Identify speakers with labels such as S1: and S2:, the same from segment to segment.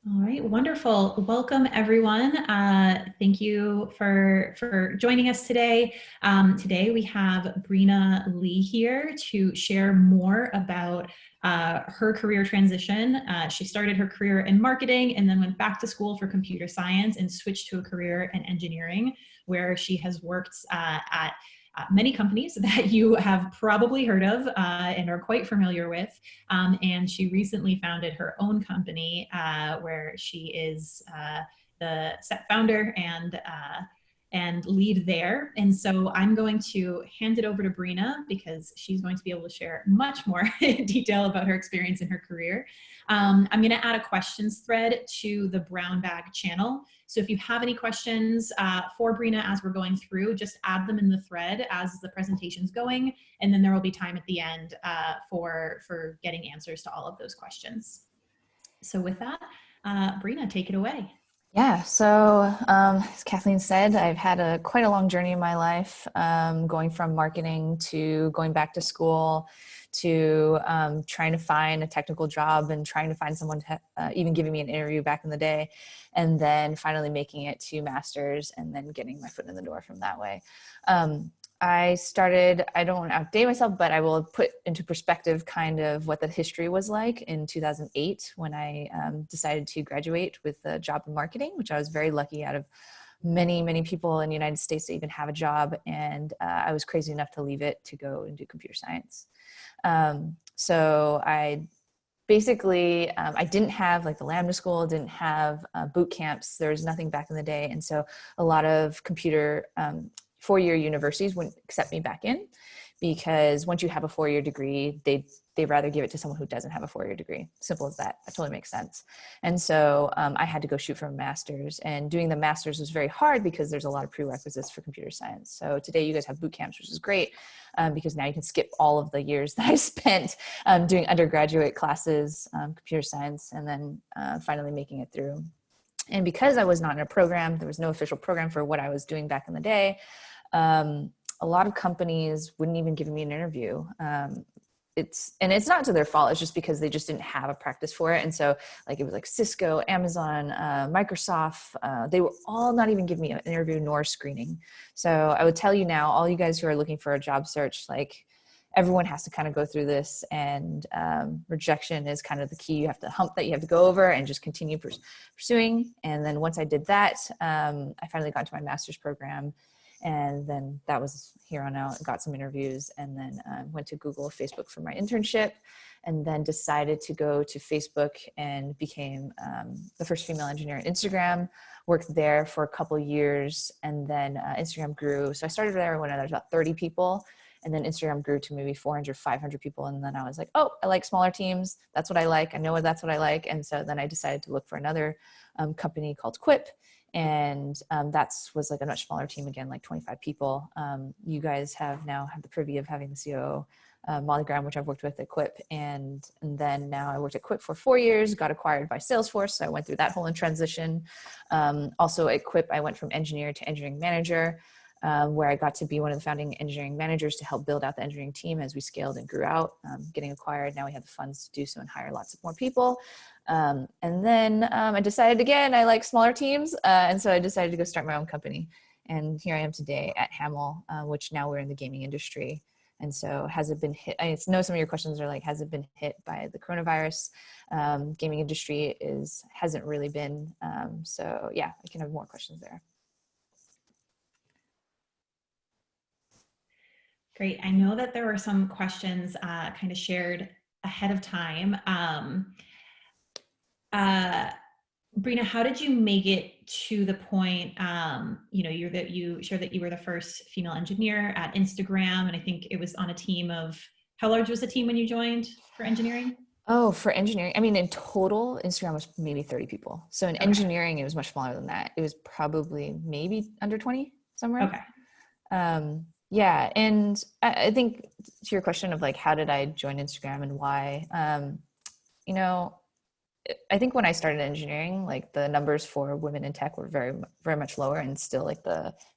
S1: All right, wonderful. Welcome, everyone. Thank you for joining us today. Today we have Brina Lee here to share more about her career transition. She started her career in marketing and then went back to school for computer science and switched to a career in engineering, where she has worked at many companies that you have probably heard of and are quite familiar with. And she recently founded her own company where she is the set founder and lead there. And so I'm going to hand it over to Brina because she's going to be able to share much more detail about her experience in her career. I'm going to add a questions thread to the Brown Bag channel. So if you have any questions for Brina as we're going through, just add them in the thread as the presentation's going, and then there will be time at the end for getting answers to all of those questions. So with that, Brina, take it away.
S2: Yeah, so as Kathleen said, I've had quite a long journey in my life, going from marketing to going back to school to trying to find a technical job and trying to find someone to even giving me an interview back in the day, and then finally making it to master's and then getting my foot in the door from that way. I don't want to outdate myself, but I will put into perspective kind of what the history was like in 2008 when I decided to graduate with a job in marketing, which I was very lucky out of many, many people in the United States to even have a job. And I was crazy enough to leave it to go and do computer science. So I basically, I didn't have like the Lambda school, didn't have boot camps. There was nothing back in the day. And so a lot of computer four-year universities wouldn't accept me back in because once you have a four-year degree, they'd rather give it to someone who doesn't have a four-year degree. Simple as that. That totally makes sense. And so I had to go shoot for a master's, and doing the master's was very hard because there's a lot of prerequisites for computer science. So today you guys have boot camps, which is great because now you can skip all of the years that I spent doing undergraduate classes, computer science, and then finally making it through. And because I was not in a program, there was no official program for what I was doing back in the day. A lot of companies wouldn't even give me an interview. It's not to their fault. It's just because they just didn't have a practice for it. And so like, it was like Cisco, Amazon, Microsoft, they were all not even giving me an interview nor screening. So I would tell you now, all you guys who are looking for a job search, like everyone has to kind of go through this, and rejection is kind of the key. You have to hump that you have to go over and just continue pursuing. And then once I did that, I finally got into my master's program. And then that was here on out, got some interviews, and then went to Google, Facebook for my internship, and then decided to go to Facebook and became the first female engineer on Instagram, worked there for a couple of years, and then Instagram grew. So I started there when there was about 30 people, and then Instagram grew to maybe 400, 500 people. And then I was like, oh, I like smaller teams. That's what I like. I know that's what I like. And so then I decided to look for another company called Quip. And that was like a much smaller team, again, like 25 people. You guys now have the privy of having the COO, Molly Graham, which I've worked with at Quip. And then now I worked at Quip for 4 years, got acquired by Salesforce. So I went through that whole transition. Also at Quip, I went from engineer to engineering manager, where I got to be one of the founding engineering managers to help build out the engineering team as we scaled and grew out, getting acquired. Now we have the funds to do so and hire lots of more people. And then I decided again, I like smaller teams. And so I decided to go start my own company. And here I am today at Hamel, which now we're in the gaming industry. And so has it been hit? I know some of your questions are like, has it been hit by the coronavirus? Gaming industry hasn't really been. So yeah, I can have more questions there.
S1: Great. I know that there were some questions kind of shared ahead of time. Brina, how did you make it to the point, you shared that you were the first female engineer at Instagram, and I think it was on a team of, how large was the team when you joined for engineering?
S2: Oh, for engineering, I mean, in total, Instagram was maybe 30 people. So in engineering, it was much smaller than that. It was probably maybe under 20 somewhere.
S1: Okay.
S2: Yeah. And I think to your question of like, how did I join Instagram and why, I think when I started engineering, like the numbers for women in tech were very, very much lower, and still like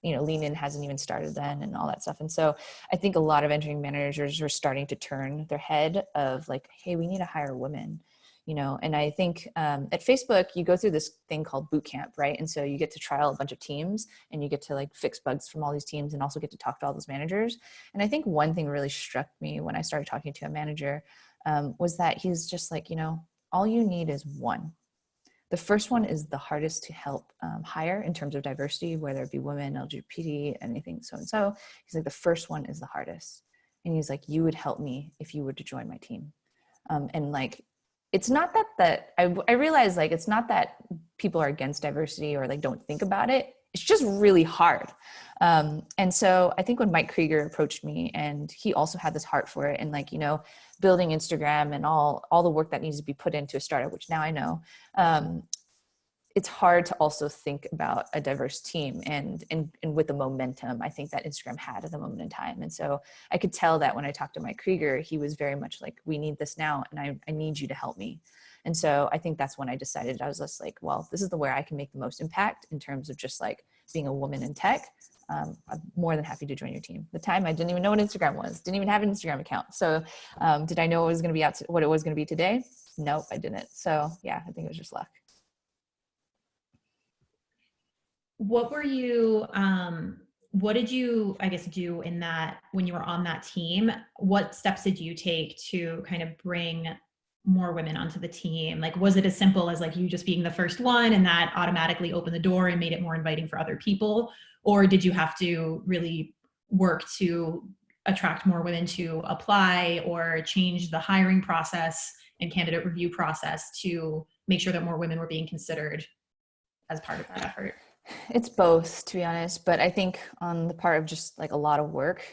S2: lean in hasn't even started then and all that stuff. And so I think a lot of engineering managers are starting to turn their head of like, hey, we need to hire women. And I think at Facebook, you go through this thing called boot camp, right? And so you get to trial a bunch of teams and you get to like fix bugs from all these teams and also get to talk to all those managers. And I think one thing really struck me when I started talking to a manager was that he's just like, all you need is one. The first one is the hardest to help hire in terms of diversity, whether it be women, LGBT, anything so-and-so. He's like, the first one is the hardest. And he's like, you would help me if you were to join my team. And like, it's not that I realize like, it's not that people are against diversity or like don't think about it. It's just really hard. And so I think when Mike Krieger approached me and he also had this heart for it and like, building Instagram and all the work that needs to be put into a startup, which now I know, it's hard to also think about a diverse team and with the momentum I think that Instagram had at the moment in time. And so I could tell that when I talked to Mike Krieger, he was very much like, we need this now and I need you to help me. And so I think that's when I decided, I was just like, well, this is where I can make the most impact in terms of just like being a woman in tech. I'm more than happy to join your team. The time I didn't even know what Instagram was, didn't even have an Instagram account. So did I know it was going to be what it was going to be today? Nope, I didn't. So yeah, I think it was just luck.
S1: What did you, I guess, do in that, when you were on that team, what steps did you take to kind of bring more women onto the team? Like, was it as simple as like you just being the first one and that automatically opened the door and made it more inviting for other people? Or did you have to really work to attract more women to apply or change the hiring process and candidate review process to make sure that more women were being considered as part of that effort?
S2: It's both, to be honest, but I think on the part of just like a lot of work,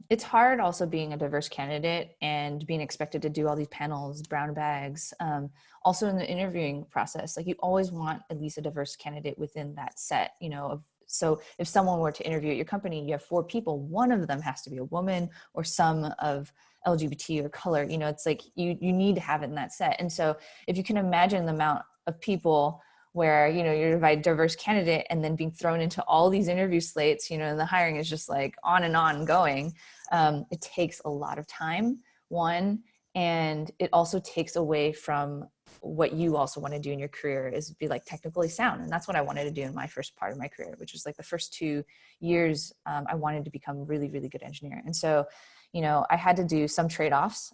S2: it's hard also being a diverse candidate and being expected to do all these panels, brown bags. Also in the interviewing process, like you always want at least a diverse candidate within that set, so if someone were to interview at your company, you have 4 people, one of them has to be a woman or some of LGBT or color, it's like you need to have it in that set. And so if you can imagine the amount of people where, you're a diverse candidate and then being thrown into all these interview slates, and the hiring is just like on and on going. It takes a lot of time, one, and it also takes away from what you also want to do in your career is be like technically sound. And that's what I wanted to do in my first part of my career, which was like the first 2 years, I wanted to become a really, really good engineer. And so, I had to do some trade-offs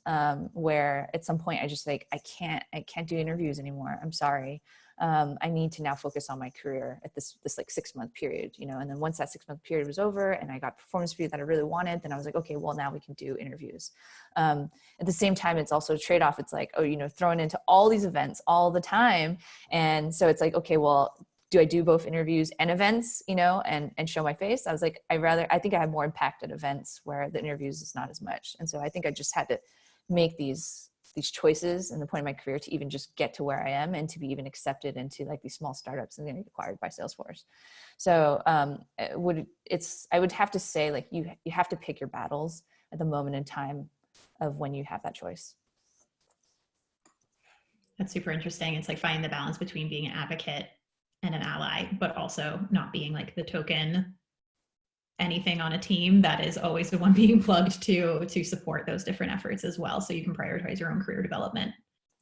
S2: where at some point I just like, I can't do interviews anymore. I'm sorry. I need to now focus on my career at this like 6-month period, and then once that 6-month period was over and I got performance review that I really wanted, then I was like, okay, well now we can do interviews. At the same time, it's also a trade-off. It's like, thrown into all these events all the time. And so it's like, okay, well, do I do both interviews and events, and show my face? I was like, I think I have more impact at events where the interviews is not as much. And so I think I just had to make these choices in the point of my career to even just get to where I am and to be even accepted into like these small startups and getting acquired by Salesforce. So I would have to say like you have to pick your battles at the moment in time of when you have that choice.
S1: That's super interesting. It's like finding the balance between being an advocate and an ally, but also not being like the token anything on a team that is always the one being plugged to support those different efforts as well. So you can prioritize your own career development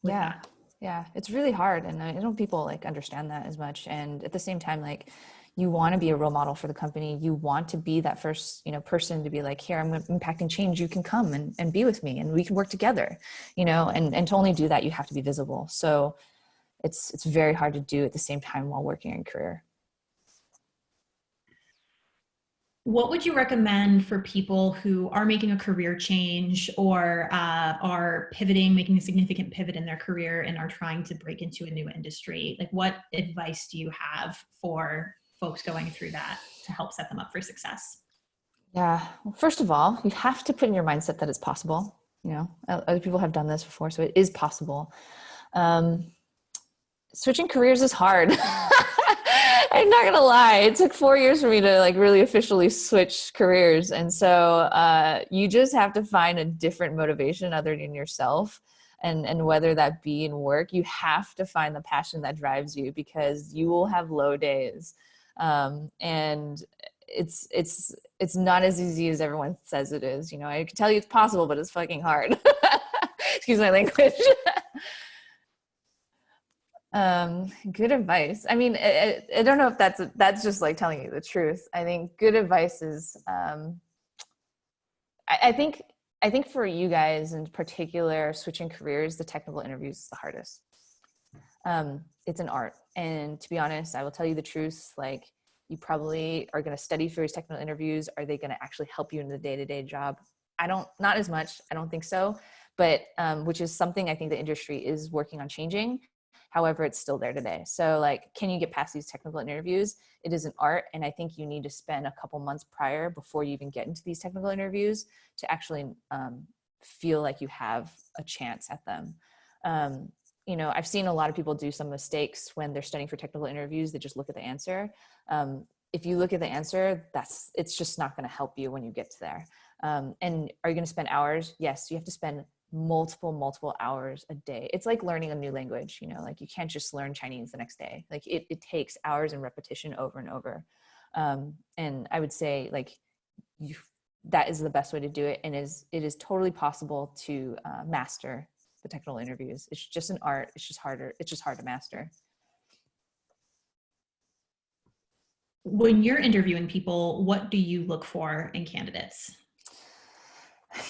S1: with that.
S2: Yeah. It's really hard. And I don't people like understand that as much. And at the same time, like you want to be a role model for the company. You want to be that first, person to be like, here, I'm impacting change. You can come and be with me and we can work together, and to only do that, you have to be visible. So it's very hard to do at the same time while working in career.
S1: What would you recommend for people who are making a career change or are pivoting, making a significant pivot in their career and are trying to break into a new industry? Like, what advice do you have for folks going through that to help set them up for success?
S2: Yeah. Well, first of all, you have to put in your mindset that it's possible. Other people have done this before, so it is possible. Switching careers is hard. I'm not gonna lie. It took 4 years for me to like really officially switch careers. And so you just have to find a different motivation other than yourself. And whether that be in work, you have to find the passion that drives you because you will have low days. And it's not as easy as everyone says it is. I can tell you it's possible, but it's fucking hard. Excuse my language. Good advice. I mean, I don't know if that's just like telling you the truth. I think good advice is, I think, I think for you guys in particular, switching careers, the technical interviews is the hardest. It's an art. And to be honest, I will tell you the truth. Like, you probably are going to study for these technical interviews. Are they going to actually help you in the day-to-day job? Not as much. I don't think so. But which is something I think the industry is working on changing. However, it's still there today. So like, can you get past these technical interviews? It is an art. And I think you need to spend a couple months prior before you even get into these technical interviews to actually feel like you have a chance at them. You know, I've seen a lot of people do some mistakes when they're studying for technical interviews. They just look at the answer. If you look at the answer, it's just not going to help you when you get to there. And are you going to spend hours? Yes, you have to spend multiple hours a day. It's like learning a new language, you know, like you can't just learn Chinese the next day. Like it takes hours and repetition over and over. And I would say like that is the best way to do it. And it is totally possible to master the technical interviews. It's just an art. It's just harder. It's just hard to master.
S1: When you're interviewing people, what do you look for in candidates?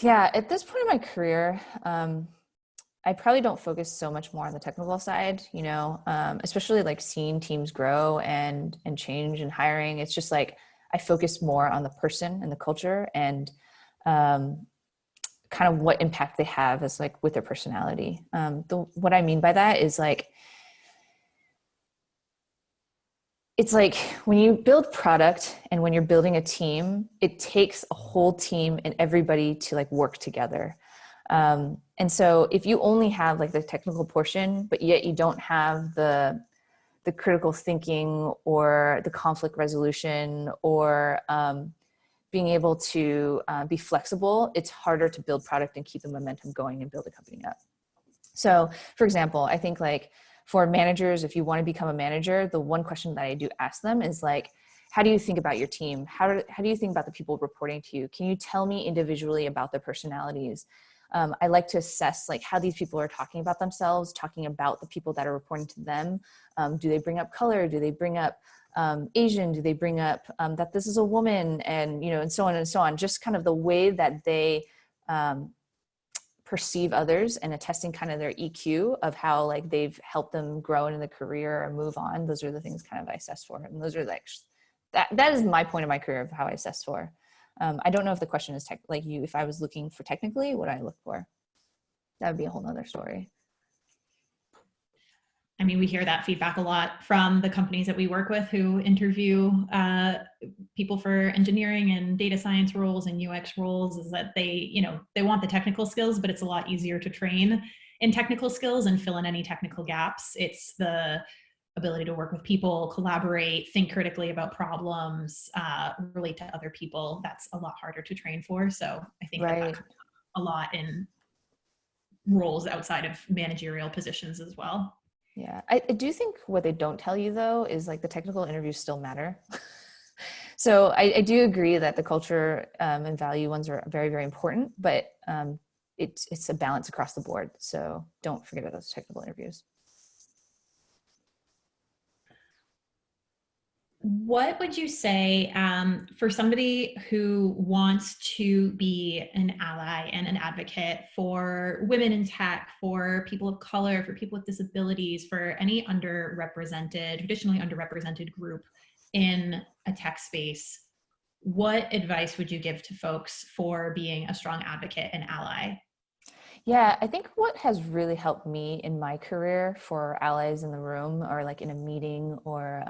S2: Yeah, at this point in my career, I probably don't focus so much more on the technical side, you know, especially like seeing teams grow and change and hiring. It's just like I focus more on the person and the culture and kind of what impact they have as like with their personality. What I mean by that is like, it's like when you build product and when you're building a team, it takes a whole team and everybody to like work together. And so if you only have like the technical portion, but yet you don't have the critical thinking or the conflict resolution or being able to be flexible, it's harder to build product and keep the momentum going and build a company up. So for example, I think like for managers, if you want to become a manager, the one question that I do ask them is like, how do you think about your team? How do you think about the people reporting to you? Can you tell me individually about their personalities? I like to assess like how these people are talking about themselves, talking about the people that are reporting to them. Do they bring up color? Do they bring up Asian? Do they bring up that this is a woman? And, you know, and so on and so on. Just kind of the way that they perceive others and attesting kind of their EQ of how like they've helped them grow in the career or move on. Those are the things kind of I assess for. And those are like, that is my point of my career of how I assess for. I don't know if the question is like you, if I was looking for technically, what I look for, that would be a whole nother story.
S1: I mean, we hear that feedback a lot from the companies that we work with who interview people for engineering and data science roles and UX roles, is that they, you know, they want the technical skills, but it's a lot easier to train in technical skills and fill in any technical gaps. It's the ability to work with people, collaborate, think critically about problems, relate to other people. That's a lot harder to train for. So I think that comes up a lot in roles outside of managerial positions as well.
S2: Yeah, I do think what they don't tell you though is like the technical interviews still matter. So I do agree that the culture and value ones are very, very important, but it's a balance across the board. So don't forget about those technical interviews.
S1: What would you say for somebody who wants to be an ally and an advocate for women in tech, for people of color, for people with disabilities, for any traditionally underrepresented group in a tech space? What advice would you give to folks for being a strong advocate and ally?
S2: Yeah, I think what has really helped me in my career for allies in the room or like in a meeting or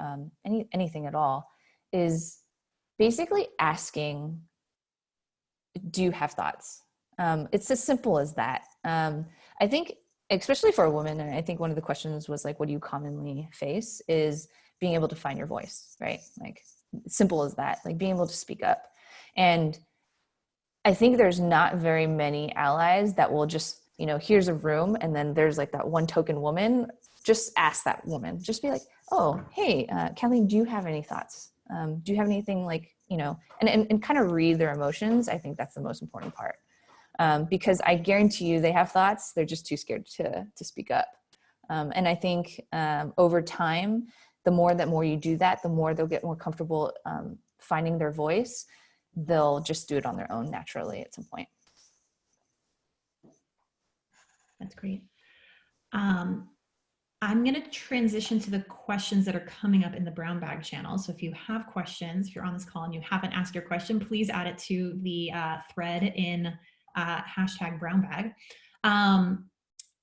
S2: anything at all is basically asking, do you have thoughts? It's as simple as that. I think, especially for a woman, and I think one of the questions was like, what do you commonly face is being able to find your voice, right? Like simple as that, like being able to speak up. And I think there's not very many allies that will just, you know, here's a room and then there's like that one token woman. Just ask that woman, just be like, oh, hey, Kathleen, do you have any thoughts? Do you have anything like, you know, and kind of read their emotions. I think that's the most important part. Because I guarantee you they have thoughts. They're just too scared to speak up. And I think over time, the more you do that, the more they'll get more comfortable finding their voice. They'll just do it on their own naturally at some point.
S1: That's great. I'm going to transition to the questions that are coming up in the Brown Bag channel. So if you have questions, if you're on this call and you haven't asked your question, please add it to the thread in hashtag Brown Bag.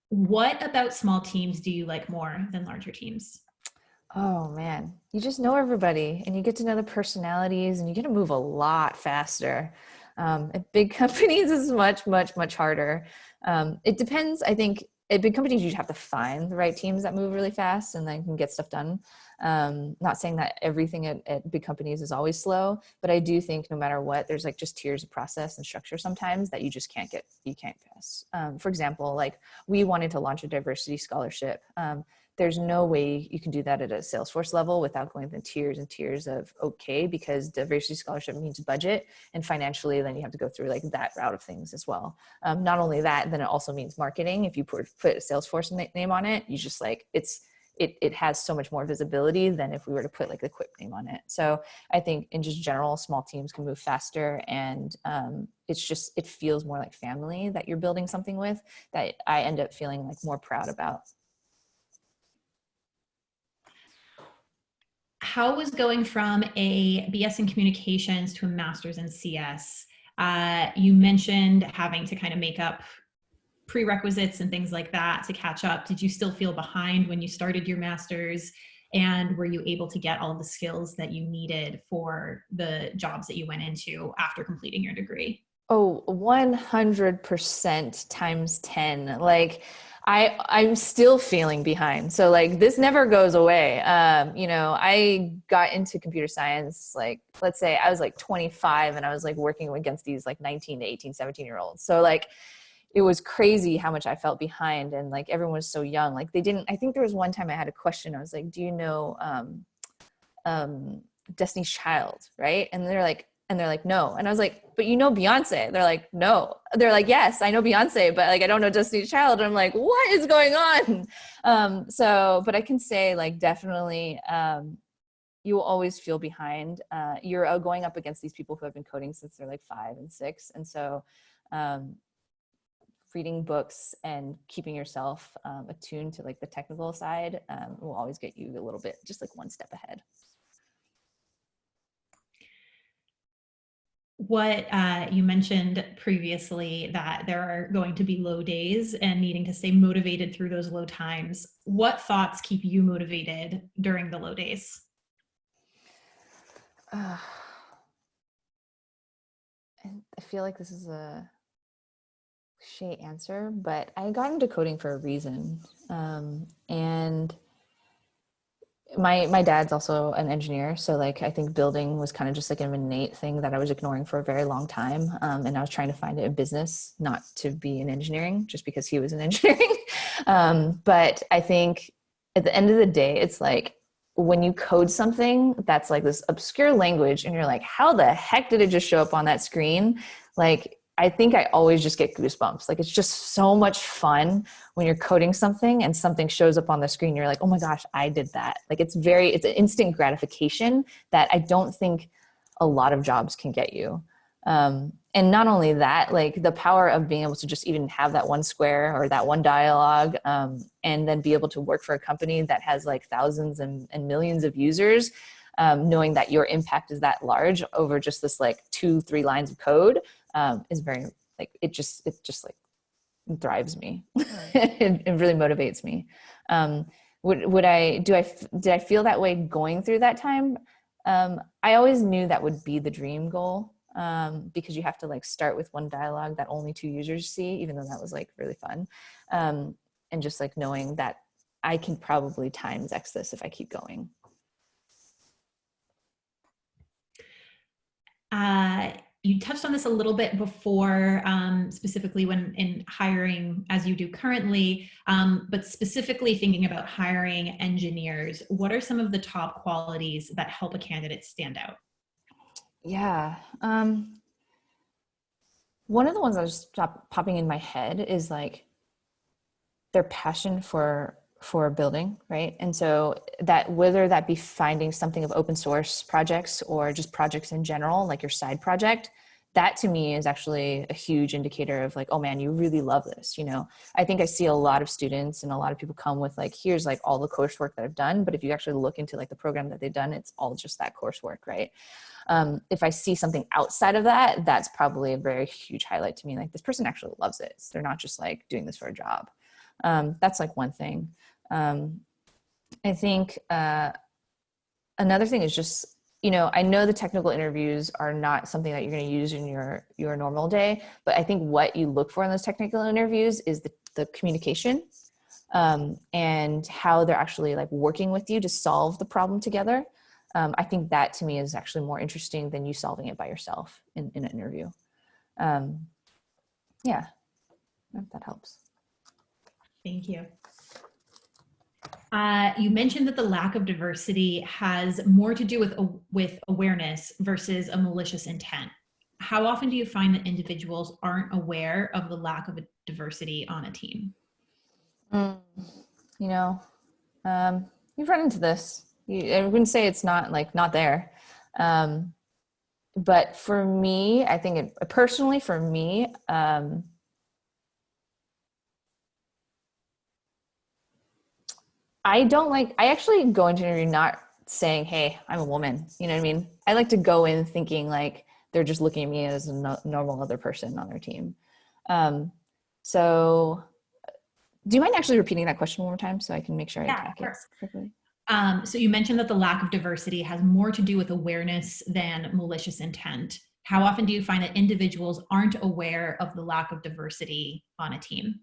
S1: What about small teams do you like more than larger teams?
S2: Oh man, you just know everybody and you get to know the personalities and you get to move a lot faster. At big companies is much harder. It depends. I think at big companies, you have to find the right teams that move really fast and then can get stuff done. Not saying that everything at big companies is always slow, but I do think no matter what, there's like just tiers of process and structure sometimes that you just can't pass. For example, like we wanted to launch a diversity scholarship. There's no way you can do that at a Salesforce level without going through tiers and tiers of okay, because diversity scholarship means budget, and financially then you have to go through like that route of things as well. Not only that, then it also means marketing. If you put a Salesforce name on it, you just like it has so much more visibility than if we were to put like the Quip name on it. So I think in just general, small teams can move faster, and it feels more like family that you're building something with, that I end up feeling like more proud about.
S1: How was going from a BS in communications to a master's in CS? You mentioned having to kind of make up prerequisites and things like that to catch up. Did you still feel behind when you started your master's? And were you able to get all of the skills that you needed for the jobs that you went into after completing your degree?
S2: Oh, 100% times 10. Like I'm still feeling behind. So like this never goes away. I got into computer science, like, let's say I was like 25 and I was like working against these like 19 to 18, 17-year-olds. So like, it was crazy how much I felt behind, and like everyone was so young. Like I think there was one time I had a question. I was like, do you know, Destiny's Child, right? And they're like, no. And I was like, but you know Beyonce. They're like, no. They're like, yes, I know Beyonce, but like, I don't know Destiny's Child. And I'm like, what is going on? But I can say like, definitely, you will always feel behind. You're going up against these people who have been coding since they're like 5 and 6. And so, reading books and keeping yourself attuned to like the technical side will always get you a little bit, just like one step ahead.
S1: What you mentioned previously, that there are going to be low days and needing to stay motivated through those low times. What thoughts keep you motivated during the low days?
S2: I feel like this is a cliche answer, but I got into coding for a reason. And my dad's also an engineer. So like, I think building was kind of just like an innate thing that I was ignoring for a very long time. And I was trying to find it in business, not to be in engineering, just because he was in engineering. But I think at the end of the day, it's like, when you code something that's like this obscure language and you're like, how the heck did it just show up on that screen? Like, I think I always just get goosebumps. Like, it's just so much fun when you're coding something and something shows up on the screen. You're like, oh my gosh, I did that. Like, it's an instant gratification that I don't think a lot of jobs can get you. And not only that, like the power of being able to just even have that one square or that one dialogue, and then be able to work for a company that has like thousands and millions of users, knowing that your impact is that large over just this like 2-3 lines of code, is very like, it just like drives me. It really motivates me. Did I feel that way going through that time? I always knew that would be the dream goal, because you have to like start with one dialogue that only 2 users see, even though that was like really fun. And just like knowing that I can probably times X this if I keep going.
S1: You touched on this a little bit before, specifically when in hiring as you do currently, but specifically thinking about hiring engineers, what are some of the top qualities that help a candidate stand out?
S2: Yeah. One of the ones that just stopped popping in my head is like their passion for for building, right? And so that, whether that be finding something of open source projects or just projects in general, like your side project, that to me is actually a huge indicator of like, oh man, you really love this. You know, I think I see a lot of students and a lot of people come with like, here's like all the coursework that I've done. But if you actually look into like the program that they've done, it's all just that coursework, right? If I see something outside of that, that's probably a very huge highlight to me. Like, this person actually loves it. They're not just like doing this for a job. That's like one thing. I think another thing is just, you know, I know the technical interviews are not something that you're going to use in your normal day, but I think what you look for in those technical interviews is the communication, and how they're actually like working with you to solve the problem together. I think that to me is actually more interesting than you solving it by yourself in an interview. Yeah, I hope that helps.
S1: Thank you. You mentioned that the lack of diversity has more to do with awareness versus a malicious intent. How often do you find that individuals aren't aware of the lack of a diversity on a team?
S2: You know, you've run into this. I wouldn't say it's not like not there. But for me, I think personally for me, I actually go into an interview not saying, hey, I'm a woman. You know what I mean? I like to go in thinking like they're just looking at me as a normal other person on their team. So do you mind actually repeating that question one more time so I can make sure I attack it correctly?
S1: So you mentioned that the lack of diversity has more to do with awareness than malicious intent. How often do you find that individuals aren't aware of the lack of diversity on a team?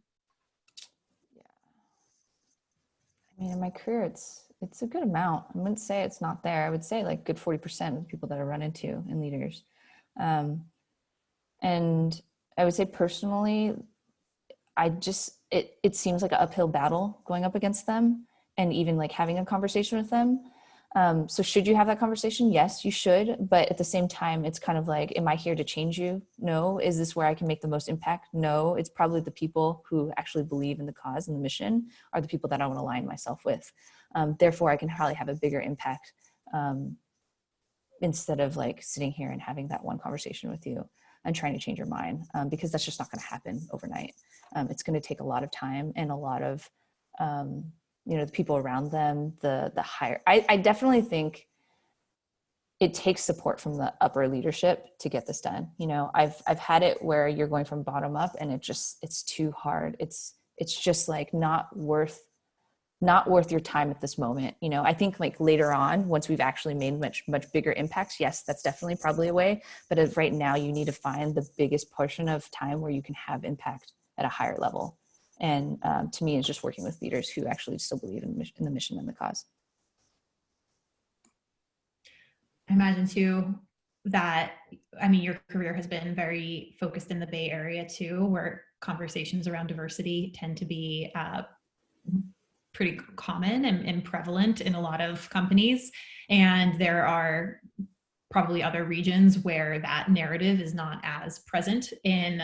S2: I mean, in my career, it's a good amount. I wouldn't say it's not there. I would say like good 40% of the people that I run into in leaders. And I would say personally, it seems like an uphill battle going up against them and even like having a conversation with them. So should you have that conversation? Yes, you should. But at the same time, it's kind of like, am I here to change you? No. Is this where I can make the most impact? No. It's probably the people who actually believe in the cause and the mission are the people that I want to align myself with. Therefore, I can probably have a bigger impact instead of like sitting here and having that one conversation with you and trying to change your mind, because that's just not going to happen overnight. It's going to take a lot of time and a lot of you know, the people around them, the higher, I definitely think it takes support from the upper leadership to get this done. You know, I've had it where you're going from bottom up and it's too hard. It's just like not worth your time at this moment. You know, I think like later on, once we've actually made much bigger impacts, yes, that's definitely probably a way. But as right now, you need to find the biggest portion of time where you can have impact at a higher level. And to me, it's just working with leaders who actually still believe in the mission and the cause.
S1: I imagine too that, I mean, your career has been very focused in the Bay Area too, where conversations around diversity tend to be pretty common and prevalent in a lot of companies. And there are probably other regions where that narrative is not as present in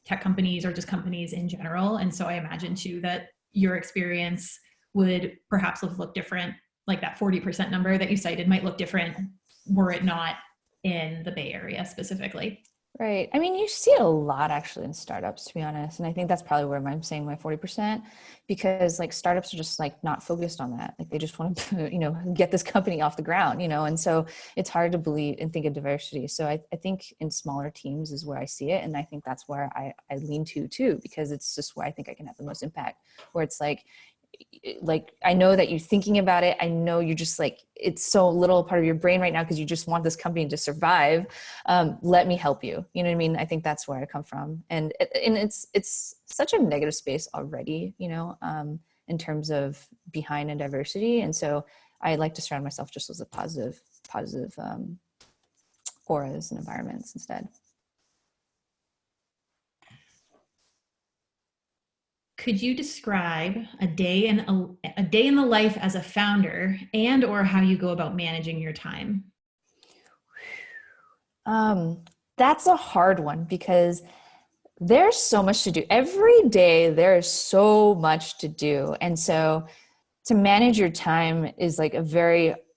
S1: tech companies or just companies in general. And so I imagine too that your experience would perhaps have looked different, like that 40% number that you cited might look different were it not in the Bay Area specifically.
S2: Right. I mean, you see it a lot actually in startups, to be honest. And I think that's probably where I'm saying my 40%, because like startups are just like not focused on that. Like they just want to, you know, get this company off the ground, you know, and so it's hard to believe and think of diversity. So I think in smaller teams is where I see it. And I think that's where I lean to too, because it's just where I think I can have the most impact, where it's like I know that you're thinking about it. I know you're just like, it's so little part of your brain right now because you just want this company to survive. Let me help you. You know what I mean? I think that's where I come from. And it's such a negative space already, you know, in terms of behind and diversity. And so I like to surround myself just with a positive auras and environments instead.
S1: Could you describe a day in the life as a founder and or how you go about managing your time?
S2: That's a hard one because There's so much to do. Every day there is so much to do. And so to manage your time is like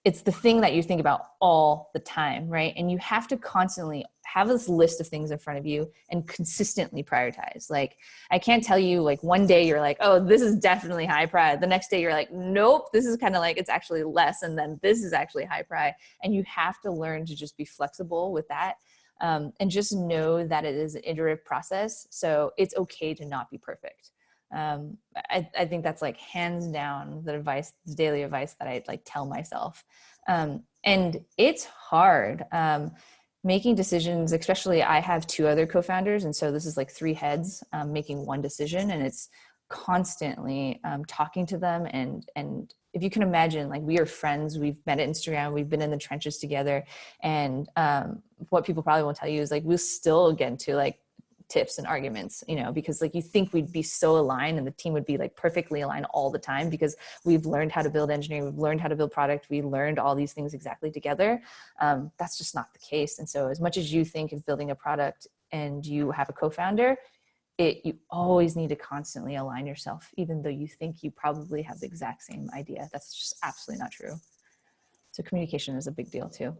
S2: it's the thing that you think about all the time, right? And you have to constantly have this list of things in front of you and consistently prioritize. Like, I can't tell you, like, one day you're like, oh, this is definitely high priority. The next day you're like, nope, this is kind of like, it's actually less. And then this is actually high priority. And you have to learn to just be flexible with that. And just know that it is an iterative process. So it's okay to not be perfect. I think that's like hands down the daily advice that I like tell myself. And it's hard making decisions, especially I have two other co-founders. And so this is like three heads making one decision, and it's constantly talking to them. And if you can imagine, like, we are friends, we've met at Instagram, we've been in the trenches together. And what people probably won't tell you is like, we'll still get into like tips and arguments, because like you think we'd be so aligned and the team would be like perfectly aligned all the time because we've learned how to build engineering, we've learned how to build product, we learned all these things exactly together. That's just not the case. And so as much as you think of building a product and you have a co-founder, you always need to constantly align yourself, even though you think you probably have the exact same idea. That's just absolutely not true. So communication is a big deal too.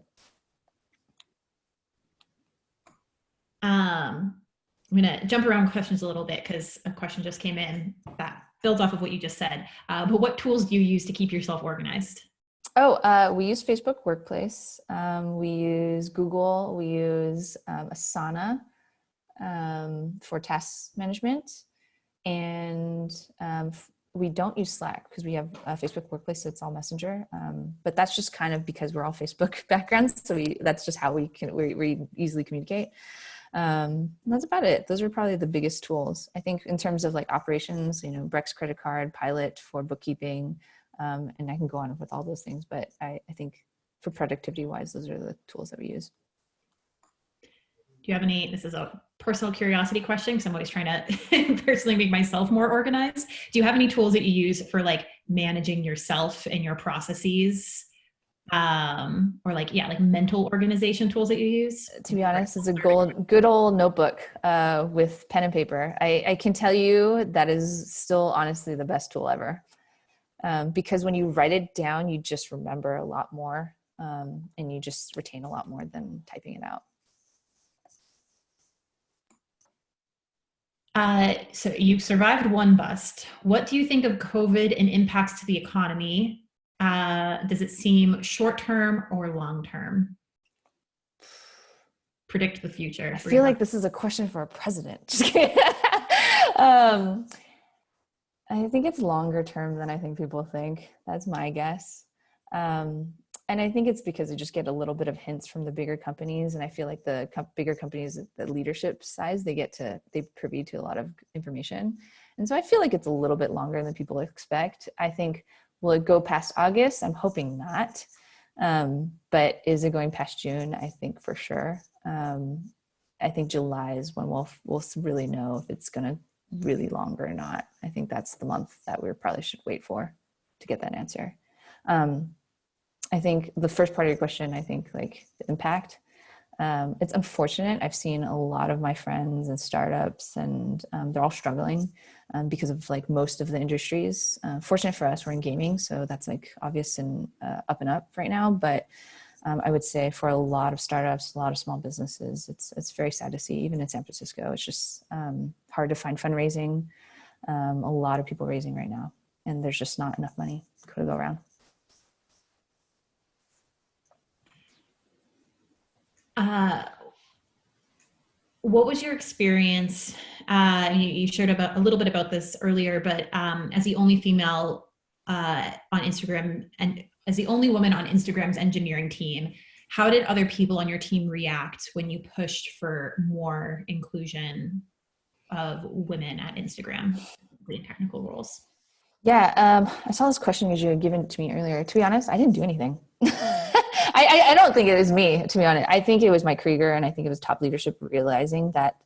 S1: I'm going to jump around questions a little bit because a question just came in that builds off of what you just said. But what tools do you use to keep yourself organized?
S2: We use Facebook Workplace. We use Google. We use Asana for task management. And we don't use Slack because we have Facebook Workplace, so it's all Messenger. But that's just kind of because we're all Facebook backgrounds. So that's just how we easily communicate. That's about it. Those are probably the biggest tools. I think in terms of like operations, Brex credit card, Pilot for bookkeeping, and I can go on with all those things, but I think for productivity wise, those are the tools that we use.
S1: Do you have this is a personal curiosity question because I'm always trying to personally make myself more organized. Do you have any tools that you use for like managing yourself and your processes? Or like mental organization tools that you use?
S2: To be honest, it's a good old notebook with pen and paper. I can tell you that is still honestly the best tool ever. Because when you write it down, you just remember a lot more and you just retain a lot more than typing it out.
S1: So you've survived one bust. What do you think of COVID and impacts to the economy? Does it seem short-term or long-term? Predict the future.
S2: I feel like this is a question for a president. Just kidding. I think it's longer term than I think people think. That's my guess. And I think it's because you just get a little bit of hints from the bigger companies. And I feel like the bigger companies, the leadership size, they privy to a lot of information. And so I feel like it's a little bit longer than people expect. I think, will it go past August? I'm hoping not. But is it going past June? I think for sure. I think July is when we'll really know if it's going to really long or not. I think that's the month that we probably should wait for to get that answer. I think the first part of your question, I think like the impact, it's unfortunate. I've seen a lot of my friends and startups and they're all struggling because of like most of the industries. Fortunate for us, we're in gaming. So that's like obvious and up and up right now. But I would say for a lot of startups, a lot of small businesses, it's very sad to see, even in San Francisco. It's just hard to find fundraising. A lot of people raising right now, and there's just not enough money to go around.
S1: What was your experience? You shared a little bit about this earlier, but as the only female on Instagram and as the only woman on Instagram's engineering team, how did other people on your team react when you pushed for more inclusion of women at Instagram in technical roles?
S2: Yeah, I saw this question because you had given it to me earlier. To be honest, I didn't do anything. I don't think it was me, to be honest. I think it was Mike Krieger, and I think it was top leadership realizing that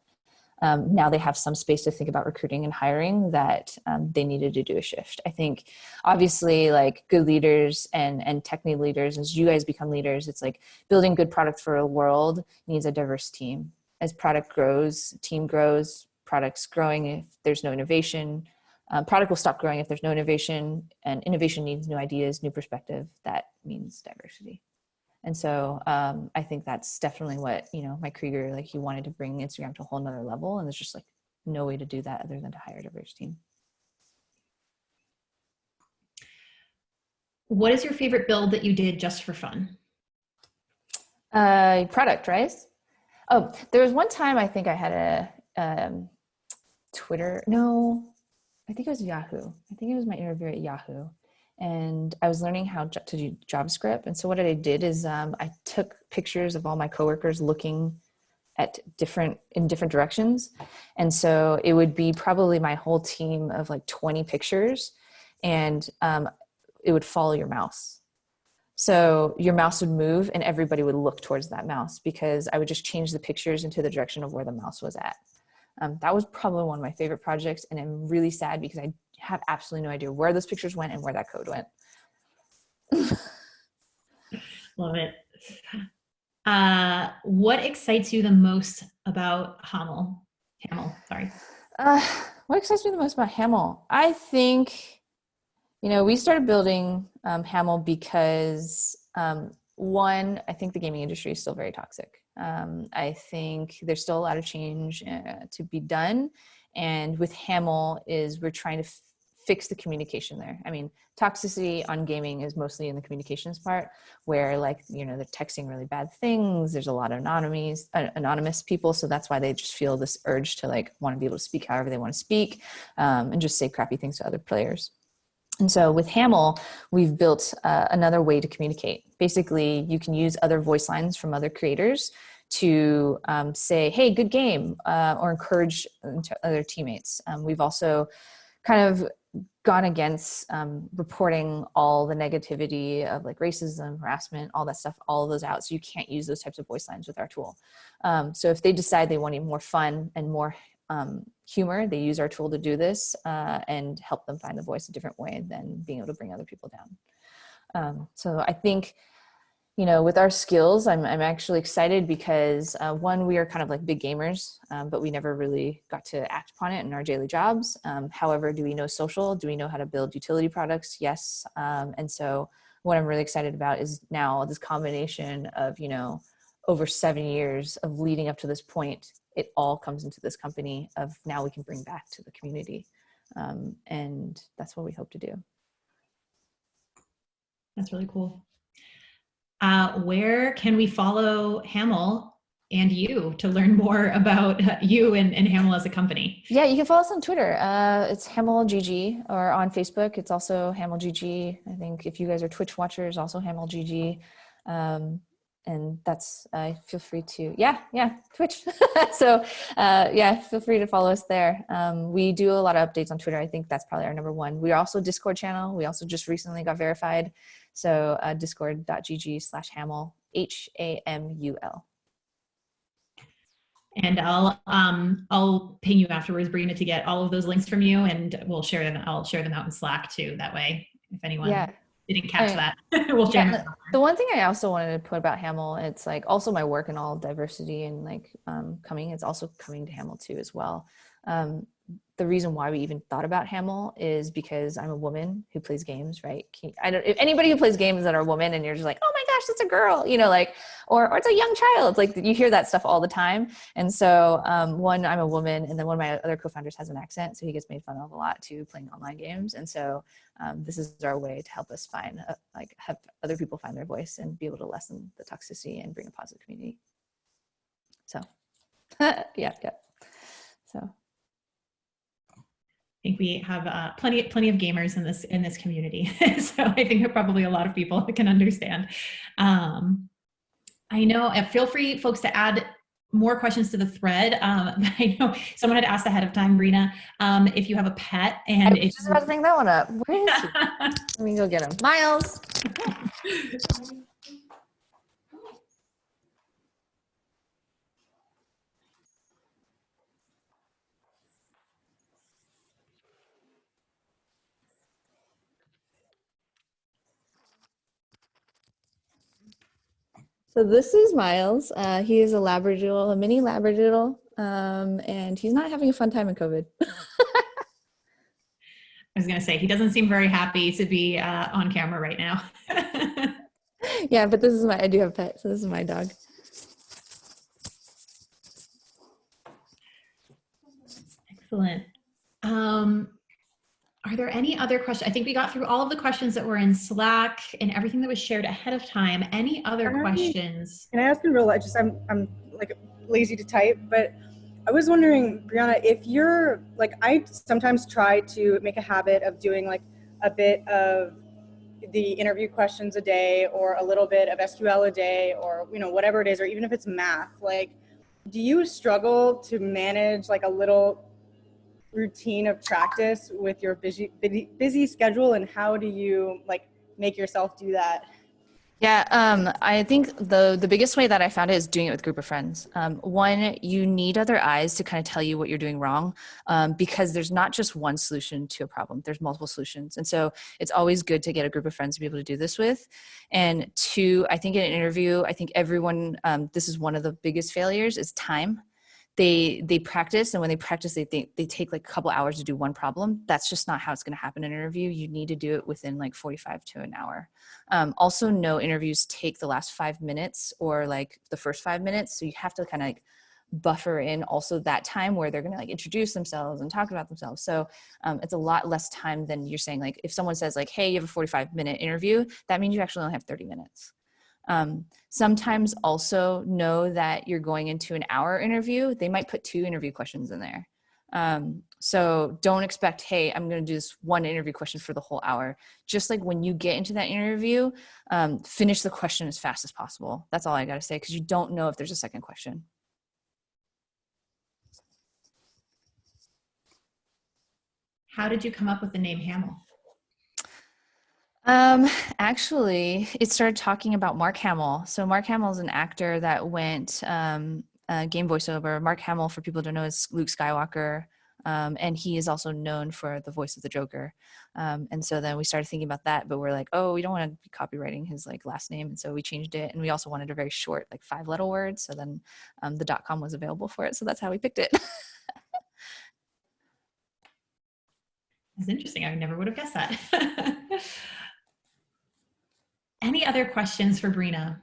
S2: now they have some space to think about recruiting and hiring, that they needed to do a shift. I think obviously like good leaders and technical leaders, as you guys become leaders, it's like building good product for a world needs a diverse team. As product grows, team grows, products growing if there's no innovation. Product will stop growing if there's no innovation, and innovation needs new ideas, new perspective. That means diversity. And so I think that's definitely what, Mike Krieger, like he wanted to bring Instagram to a whole nother level. And there's just like no way to do that other than to hire a diverse team.
S1: What is your favorite build that you did just for fun?
S2: Product, right? Oh, there was one time I think I had a Twitter. No, I think it was Yahoo. I think it was my interview at Yahoo. And I was learning how to do JavaScript. And so what I did is I took pictures of all my coworkers looking at in different directions. And so it would be probably my whole team of like 20 pictures, and it would follow your mouse. So your mouse would move and everybody would look towards that mouse, because I would just change the pictures into the direction of where the mouse was at. That was probably one of my favorite projects. And I'm really sad because I have absolutely no idea where those pictures went and where that code went.
S1: Love it. What excites you the most about Hamel? Sorry.
S2: What excites me the most about Hamel? I think, we started building Hamel because one, I think the gaming industry is still very toxic. I think there's still a lot of change to be done. And with Hamel we're trying to fix the communication there. I mean, toxicity on gaming is mostly in the communications part, where they're texting really bad things. There's a lot of anonymous people. So that's why they just feel this urge to want to be able to speak however they want to speak, and just say crappy things to other players. And so with Hamel, we've built another way to communicate. Basically, you can use other voice lines from other creators to say, hey, good game, or encourage other teammates. We've also kind of gone against reporting all the negativity of racism, harassment, all that stuff, all of those out. So you can't use those types of voice lines with our tool. So if they decide they want more fun and more humor, they use our tool to do this and help them find the voice a different way than being able to bring other people down. So I think, with our skills, I'm actually excited because one, we are kind of like big gamers, but we never really got to act upon it in our daily jobs. However, do we know social? Do we know how to build utility products? Yes. And so what I'm really excited about is now this combination of, over 7 years of leading up to this point, it all comes into this company of now we can bring back to the community. And that's what we hope to do.
S1: That's really cool. Where can we follow Hamel and you to learn more about you and Hamel as a company?
S2: Yeah, you can follow us on Twitter. It's HamelGG, or on Facebook, it's also HamelGG. I think if you guys are Twitch watchers, also HamelGG. And that's, feel free to, Twitch. So feel free to follow us there. We do a lot of updates on Twitter. I think that's probably our number one. We are also a Discord channel. We also just recently got verified. So discord.gg/Hamel, HAMUL.
S1: And I'll ping you afterwards, Brina, to get all of those links from you, and I'll share them out in Slack too. That way, if anyone didn't catch that, we'll share them.
S2: The one thing I also wanted to put about Hamel, it's also my work in all diversity and it's also coming to Hamel too as well. The reason why we even thought about Hamel is because I'm a woman who plays games, right? If anybody who plays games that are a woman and you're just like, oh my gosh, that's a girl, or it's a young child. You hear that stuff all the time. And so one, I'm a woman, and then one of my other co-founders has an accent, so he gets made fun of a lot too, playing online games. And so this is our way to help us have other people find their voice and be able to lessen the toxicity and bring a positive community. So, yeah. So.
S1: I think we have plenty of gamers in this community, so I think probably a lot of people can understand. I know. Feel free, folks, to add more questions to the thread. I know someone had asked ahead of time, Brina, if you have a pet, and
S2: I was just about to bring that one up. Where is he? Let me go get him. Miles. So this is Miles. He is a Labradoodle, a mini Labradoodle. and he's not having a fun time in COVID.
S1: I was going to say, he doesn't seem very happy to be on camera right now.
S2: Yeah, but I do have a pet, so this is my dog.
S1: Excellent. Are there any other questions? I think we got through all of the questions that were in Slack and everything that was shared ahead of time. Any other questions?
S3: Can I ask in real life? Just I'm like lazy to type, but I was wondering, Brianna, if you're like, I sometimes try to make a habit of doing like a bit of the interview questions a day or a little bit of SQL a day, or whatever it is, or even if it's math. Like, do you struggle to manage like a little routine of practice with your busy schedule, and how do you like make yourself do that?
S2: Yeah, I think the biggest way that I found it is doing it with a group of friends. One, you need other eyes to kind of tell you what you're doing wrong, because there's not just one solution to a problem. There's multiple solutions. And so it's always good to get a group of friends to be able to do this with. And two, I think in an interview, I think everyone, this is one of the biggest failures, is time. They practice, and when they practice, they take like a couple hours to do one problem. That's just not how it's going to happen in an interview. You need to do it within like 45 to an hour. Also, no interviews take the last 5 minutes or like the first 5 minutes, so you have to kind of like buffer in also that time where they're going to like introduce themselves and talk about themselves. So it's a lot less time than you're saying. Like if someone says like, hey, you have a 45-minute interview, that means you actually only have 30 minutes. Sometimes also know that you're going into an hour interview. They might put 2 interview questions in there. So don't expect, hey, I'm going to do this one interview question for the whole hour. Just like when you get into that interview, finish the question as fast as possible. That's all I got to say, because you don't know if there's a second question.
S1: How did you come up with the name Hamill?
S2: Actually, it started talking about Mark Hamill. So Mark Hamill is an actor that went game voiceover. Mark Hamill, for people who don't know, is Luke Skywalker. And he is also known for the voice of the Joker. And so then we started thinking about that, but we're like, oh, we don't want to be copywriting his like last name. And so we changed it. And we also wanted a very short, like 5-letter word. So then the .com was available for it. So that's how we picked it.
S1: That's interesting. I never would have guessed that. Any other questions for Brina?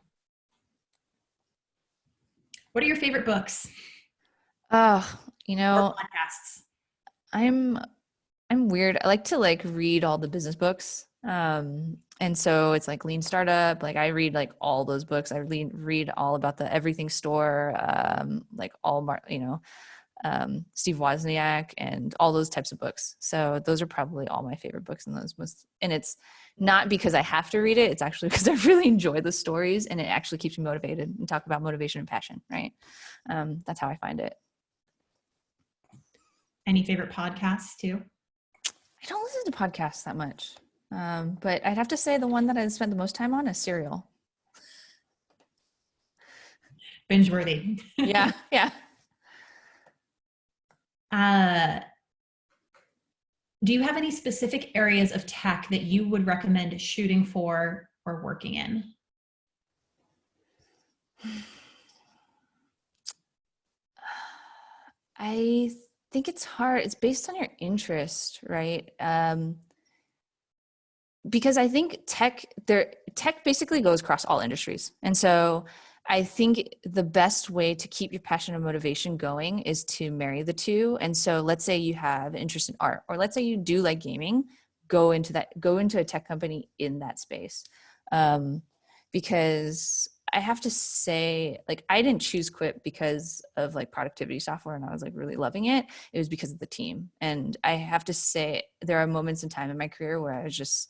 S1: What are your favorite books?
S2: Oh,
S1: Or podcasts?
S2: I'm weird. I like to like read all the business books. And so it's like Lean Startup. Like I read like all those books. I read all about the Everything Store, like Steve Wozniak and all those types of books. So those are probably all my favorite books in those. And it's not because I have to read it. It's actually because I really enjoy the stories, and it actually keeps me motivated, and talk about motivation and passion. Right. That's how I find it.
S1: Any favorite podcasts too?
S2: I don't listen to podcasts that much. But I'd have to say the one that I spent the most time on is Serial.
S1: Binge worthy.
S2: Yeah. Yeah.
S1: Do you have any specific areas of tech that you would recommend shooting for or working in?
S2: I think it's hard. It's based on your interest, right? Because I think tech basically goes across all industries. And so I think the best way to keep your passion and motivation going is to marry the two. And so let's say you have interest in art, or let's say you do like gaming, go into a tech company in that space. Because I have to say, like, I didn't choose Quip because of like productivity software and I was like really loving it. It was because of the team. And I have to say, there are moments in time in my career where I was just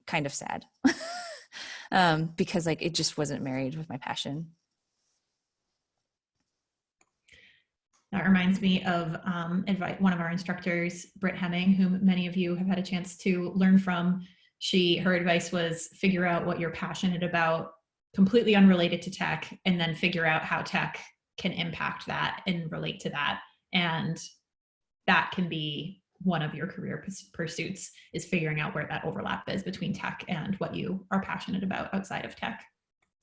S2: kind of sad because like it just wasn't married with my passion.
S1: That reminds me of one of our instructors, Britt Hemming, whom many of you have had a chance to learn from. Her advice was figure out what you're passionate about, completely unrelated to tech, and then figure out how tech can impact that and relate to that. And that can be one of your career pursuits, is figuring out where that overlap is between tech and what you are passionate about outside of tech.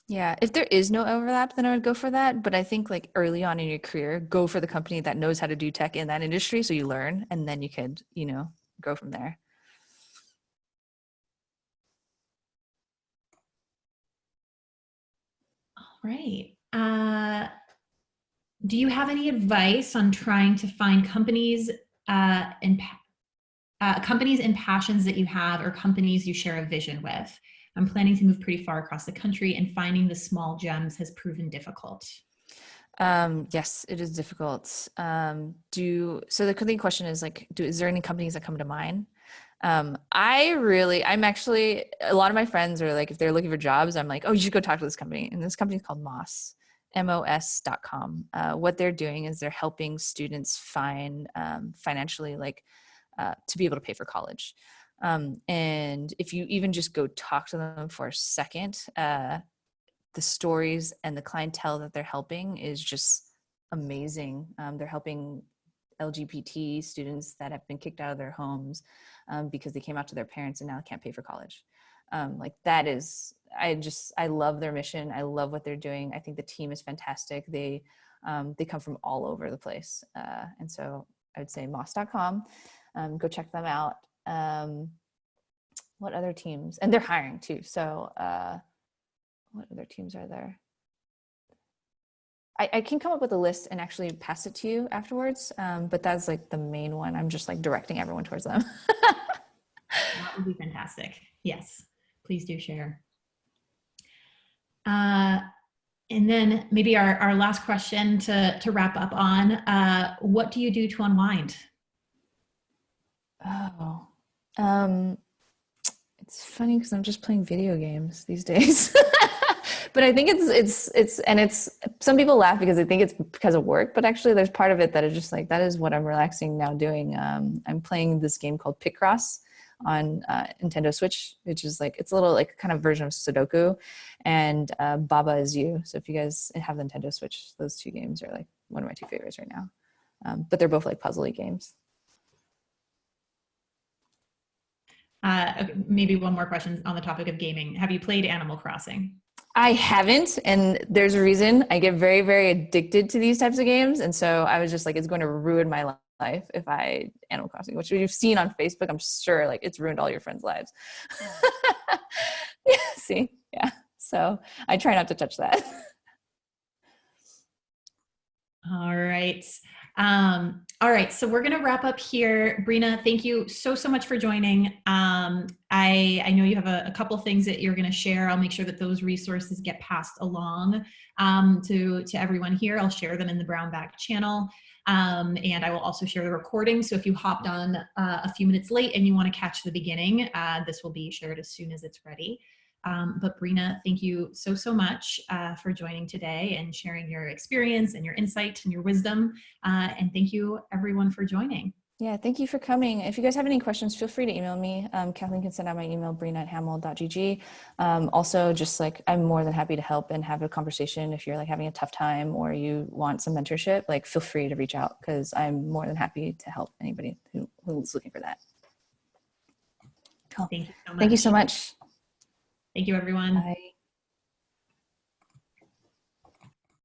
S2: Yeah, if there is no overlap, then I would go for that. But I think like early on in your career, go for the company that knows how to do tech in that industry so you learn and then you could, go from there.
S1: All right. Do you have any advice on trying to find companies and passions that you have, or companies you share a vision with? I'm planning to move pretty far across the country, and finding the small gems has proven difficult.
S2: Yes, it is difficult. So the question is like, is there any companies that come to mind? I'm actually, a lot of my friends are like, if they're looking for jobs, I'm like, oh, you should go talk to this company. And this company is called MOS.com. What they're doing is they're helping students find financially, like to be able to pay for college. And if you even just go talk to them for a second, the stories and the clientele that they're helping is just amazing. They're helping LGBT students that have been kicked out of their homes because they came out to their parents and now can't pay for college. Like that is, I love their mission. I love what they're doing. I think the team is fantastic. They come from all over the place. And so I would say moss.com, go check them out. What other teams? And they're hiring too. So what other teams are there? I can come up with a list and actually pass it to you afterwards. But that's like the main one. I'm just like directing everyone towards them.
S1: That would be fantastic. Yes, please do share. And then maybe our last question to wrap up on, what do you do to unwind?
S2: Oh, it's funny because I'm just playing video games these days. But I think it's some people laugh because they think it's because of work, but actually there's part of it that is just like, that is what I'm relaxing now doing. I'm playing this game called Picross on Nintendo Switch, which is like, it's a little like kind of version of Sudoku, and Baba Is You. So if you guys have the Nintendo Switch, those two games are like one of my two favorites right now. But they're both like puzzly games.
S1: Okay, maybe one more question on the topic of gaming. Have you played Animal Crossing?
S2: I haven't, and there's a reason. I get very, very addicted to these types of games, and so I was just like, it's going to ruin my life if I Animal Crossing, which you've seen on Facebook. I'm sure like it's ruined all your friends' lives. Yeah, see, yeah. So I try not to touch that.
S1: All right. All right. So we're going to wrap up here. Brina, thank you so much for joining. I know you have a couple things that you're going to share. I'll make sure that those resources get passed along to everyone here. I'll share them in the Brown Bag channel. And I will also share the recording. So if you hopped on a few minutes late and you want to catch the beginning, this will be shared as soon as it's ready. But Brina, thank you so much for joining today and sharing your experience and your insight and your wisdom. And thank you everyone for joining.
S2: Yeah, thank you for coming. If you guys have any questions, feel free to email me. Kathleen can send out my email, brina@hamel.gg. Also, just like, I'm more than happy to help and have a conversation. If you're like having a tough time or you want some mentorship, like feel free to reach out because I'm more than happy to help anybody who's looking for that. Cool.
S1: Thank you so much.
S2: Thank you so much.
S1: Thank you, everyone.
S2: Bye.